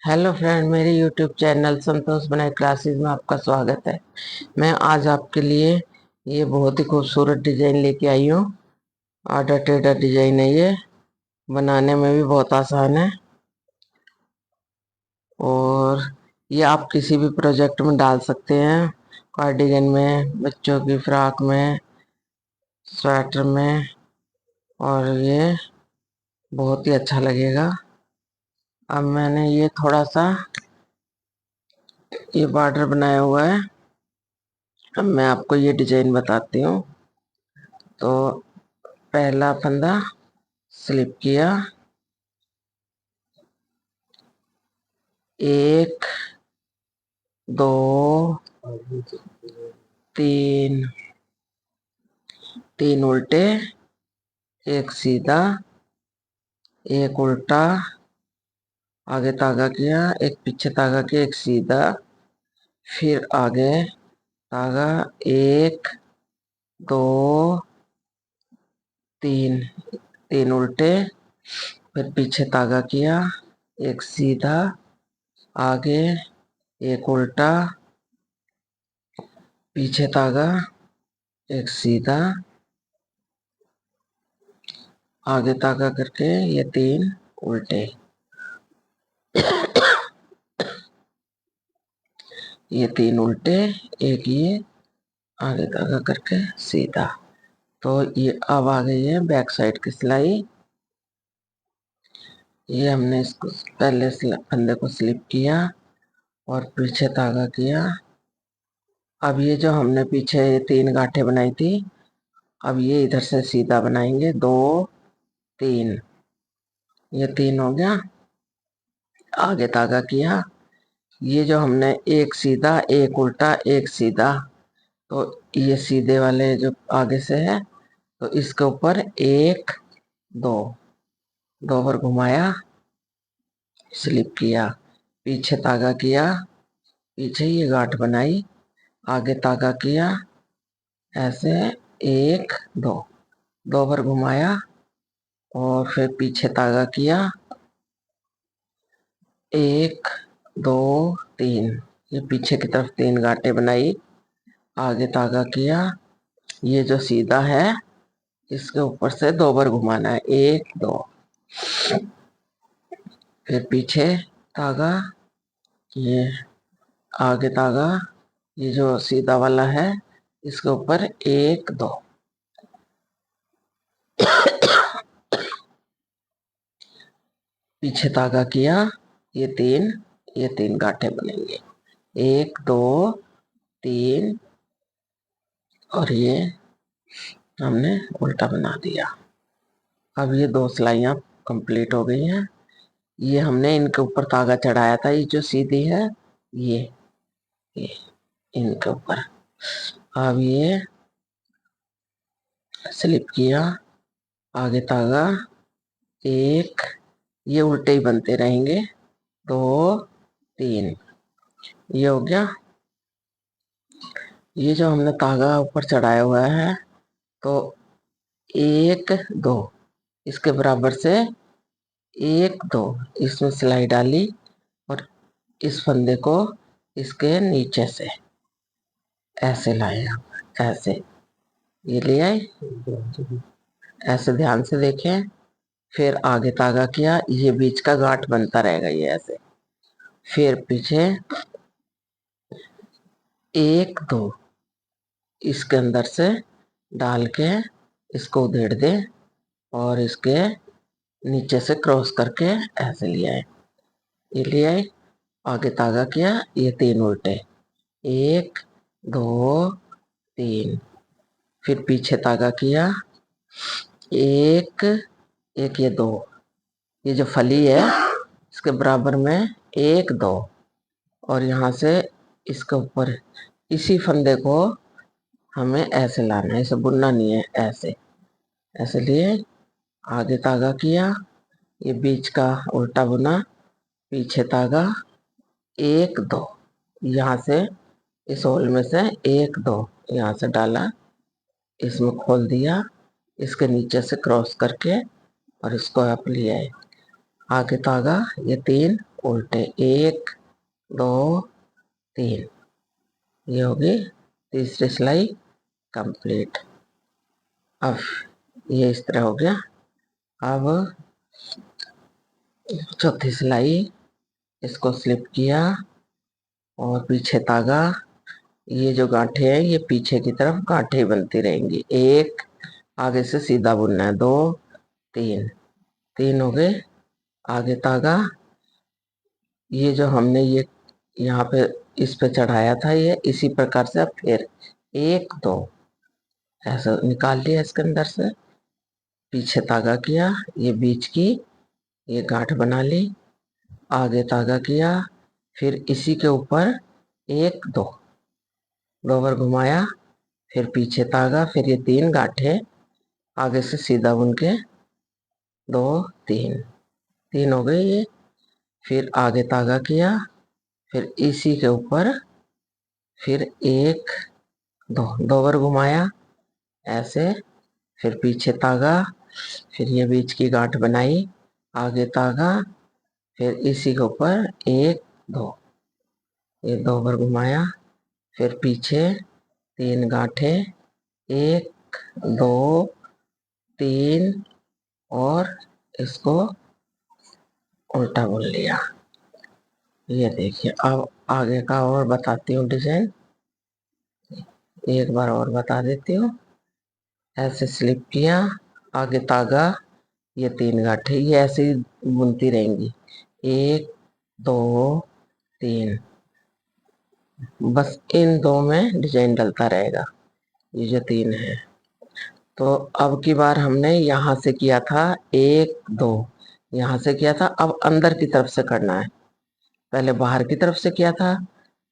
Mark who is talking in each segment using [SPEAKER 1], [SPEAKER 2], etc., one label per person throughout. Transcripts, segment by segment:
[SPEAKER 1] Hello friend, मेरे YouTube channel संतोष बनाई classes में आपका स्वागत है। मैं आज आपके लिए ये बहुत ही खूबसूरत डिजाइन लेके आई हूँ। आर्डर टेडर डिजाइन है, ये बनाने में भी बहुत आसान है और ये आप किसी भी प्रोजेक्ट में डाल सकते हैं। कार्डिगन में, बच्चों की फ्रॉक में, स्वेटर में, और ये बहुत ही अच्छा लगेगा। अब मैंने ये थोड़ा सा ये बॉर्डर बनाया हुआ है। अब मैं आपको ये डिजाइन बताती हूँ। तो पहला फंदा स्लिप किया, एक, दो, तीन, तीन उल्टे, एक सीधा, एक उल्टा, आगे तागा किया, एक पीछे तागा किया, एक सीधा, फिर आगे तागा, एक, दो, तीन, तीन उल्टे, फिर पीछे तागा किया, एक सीधा, आगे, एक उल्टा, पीछे तागा, एक सीधा, आगे तागा करके ये तीन उल्टे, ये तीन उल्टे, एक ये आगे तागा करके सीधा। तो ये अब आ गई है बैक साइड की सिलाई। ये हमने इसको पहले फंदे को स्लिप किया और पीछे तागा किया। अब ये जो हमने पीछे तीन गांठें बनाई थी, अब ये इधर से सीधा बनाएंगे, दो, तीन, ये तीन हो गया। आगे तागा किया, ये जो हमने एक सीधा, एक उल्टा, एक सीधा, तो ये सीधे वाले जो आगे से है, तो इसके ऊपर एक, दो, दो बार घुमाया, स्लिप किया, पीछे तागा किया, पीछे ये गांठ बनाई, आगे तागा किया, ऐसे, एक, दो, दो बार घुमाया और फिर पीछे तागा किया, एक, दो, तीन, ये पीछे की तरफ तीन गांठें बनाई, आगे तागा किया, ये जो सीधा है इसके ऊपर से दो बार घुमाना है, एक, दो, फिर पीछे तागा, ये आगे तागा, ये जो सीधा वाला है इसके ऊपर एक, दो, पीछे तागा किया, ये तीन गांठें बनेंगे, एक, दो, तीन, और ये हमने उल्टा बना दिया। अब ये दो सिलाइयां कंप्लीट हो गई हैं। ये हमने इनके ऊपर तागा चढ़ाया था, ये जो सीधी है, ये इनके ऊपर। अब ये स्लिप किया, आगे तागा, एक, ये उल्टे ही बनते रहेंगे, दो, तीन, ये हो गया। ये जो हमने तागा ऊपर चढ़ाया हुआ है, तो एक, दो, इसके बराबर से एक, दो, इसमें सिलाई डाली और इस फंदे को इसके नीचे से ऐसे लाए, आप ऐसे ये ले आए, ऐसे ध्यान से देखें। फिर आगे तागा किया, ये बीच का गांठ बनता रहेगा, ये ऐसे, फिर पीछे एक, दो, इसके अंदर से डाल के इसको उधेड़ दे और इसके नीचे से क्रॉस करके ऐसे ले आए, ये ले आए, आगे तागा किया, ये तीन उल्टे, एक, दो, तीन, फिर पीछे तागा किया, एक, एक, ये दो, ये जो फली है इसके बराबर में एक, दो, और यहाँ से इसके ऊपर इसी फंदे को हमें ऐसे लाना है, इसे बुनना नहीं है, ऐसे ऐसे लिए, आगे तागा किया, ये बीच का उल्टा बुना, पीछे तागा, एक, दो, यहाँ से इस होल में से एक, दो, यहाँ से डाला, इसमें खोल दिया, इसके नीचे से क्रॉस करके और इसको आप ले आए, आगे तागा, ये तीन उल्टे, 1 2 3, ये होगी तीसरी सिलाई कंप्लीट। अब ये इस तरह हो गया। अब चौथी सिलाई, इसको स्लिप किया और पीछे तागा, ये जो गांठें हैं ये पीछे की तरफ गांठें बनती रहेंगी। 1, आगे से सीधा बुनना है, 2 3, 3 हो गए। आगे तागा, ये जो हमने ये यहाँ पे इस पे चढ़ाया था, ये इसी प्रकार से अब फिर 1 2 ऐसा निकाल लिया इसके अंदर से, पीछे तागा किया, ये बीच की ये गांठ बना ली, आगे तागा किया, फिर इसी के ऊपर 1 2 2 बार घुमाया, फिर पीछे तागा, फिर ये 3 गांठें आगे से सीधा बुन के 2 3, 3 हो गए ये। फिर आगे तागा किया, फिर इसी के ऊपर फिर 1 2 2 बार घुमाया ऐसे, फिर पीछे तागा, फिर ये बीच की गांठ बनाई, आगे तागा, फिर इसी के ऊपर 1 2, ये 2 बार घुमाया, फिर पीछे 3 गांठें, 1 2 3, और इसको उल्टा बुन लिया। ये देखिए, अब आगे का और बताती हूँ डिजाइन, एक बार और बता देती हूँ। ऐसे स्लिप किया, आगे तागा, ये 3 गांठें, ये ऐसे ही बुनती रहेंगी, 1 2 3, बस इन 2 में डिजाइन डलता रहेगा, ये जो 3 है। तो अब की बार हमने यहाँ से किया था 1 2, यहाँ से किया था, अब अंदर की तरफ से करना है। पहले बाहर की तरफ से किया था,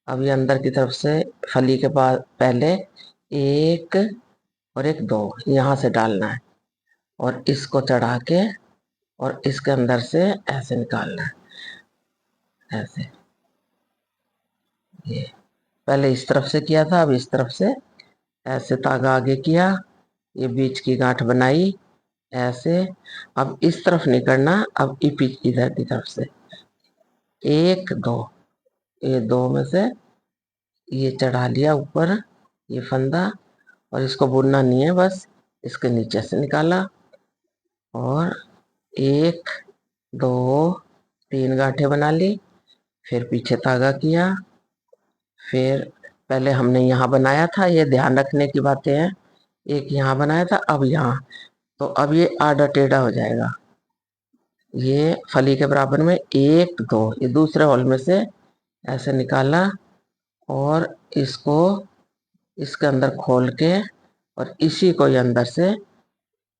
[SPEAKER 1] अब ये अंदर की तरफ से फली के बाद पहले 1 और 1 2 यहाँ से डालना है, और इसको चढ़ा के और इसके अंदर से ऐसे निकालना है, ऐसे। ये पहले इस तरफ से किया था, अब इस तरफ से ऐसे तागा आगे किया, ये बीच की गांठ बनाई ऐसे। अब इस तरफ नहीं करना, अब इधर की तरफ से 1 2, ये 2 में से ये चढ़ा लिया ऊपर ये फंदा, और इसको बुनना नहीं है, बस इसके नीचे से निकाला, और 1 2 3 गांठें बना ली, फिर पीछे तागा किया, फिर पहले हमने यहाँ बनाया था, ये ध्यान रखने की बातें हैं, एक यहाँ बनाया था, अब यहाँ, तो अब ये आधा टेढ़ा हो जाएगा, ये फली के बराबर में 1 2, ये दूसरे होल में से ऐसे निकाला, और इसको इसके अंदर खोल के और इसी को ये अंदर से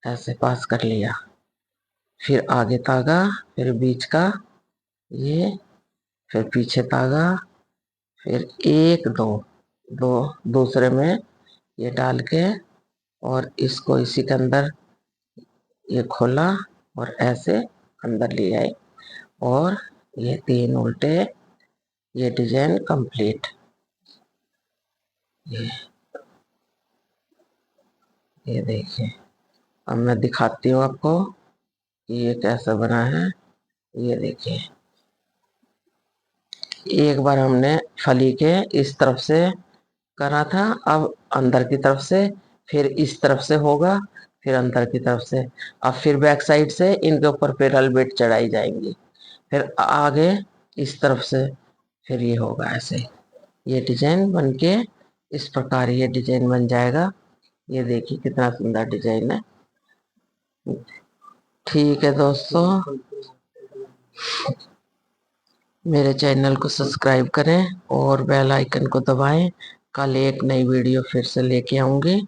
[SPEAKER 1] ऐसे पास कर लिया, फिर आगे तागा, फिर बीच का ये, फिर पीछे तागा, फिर 1 2 2 दूसरे में ये डाल के और इसको इसी के अंदर ये खोला और ऐसे अंदर ले आए, और ये 3 उल्टे, ये डिजाइन कंप्लीट। ये देखिए, अब मैं दिखाती हूँ आपको कि ये कैसा बना है। ये देखिए, एक बार हमने फली के इस तरफ से करा था, अब अंदर की तरफ से, फिर इस तरफ से होगा, फिर अंदर की तरफ से, अब फिर बैक साइड से इनके ऊपर फिर अलबेट चढ़ाई जाएंगी, फिर आगे इस तरफ से, फिर ये होगा ऐसे। ये डिजाइन बन के इस प्रकार ये डिजाइन बन जाएगा। ये देखिए कितना सुंदर डिजाइन है। ठीक है दोस्तों, मेरे चैनल को सब्सक्राइब करें और बेल आइकन को दबाएं। कल एक नई वीडियो फिर से लेके आऊंगी।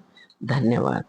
[SPEAKER 1] धन्यवाद।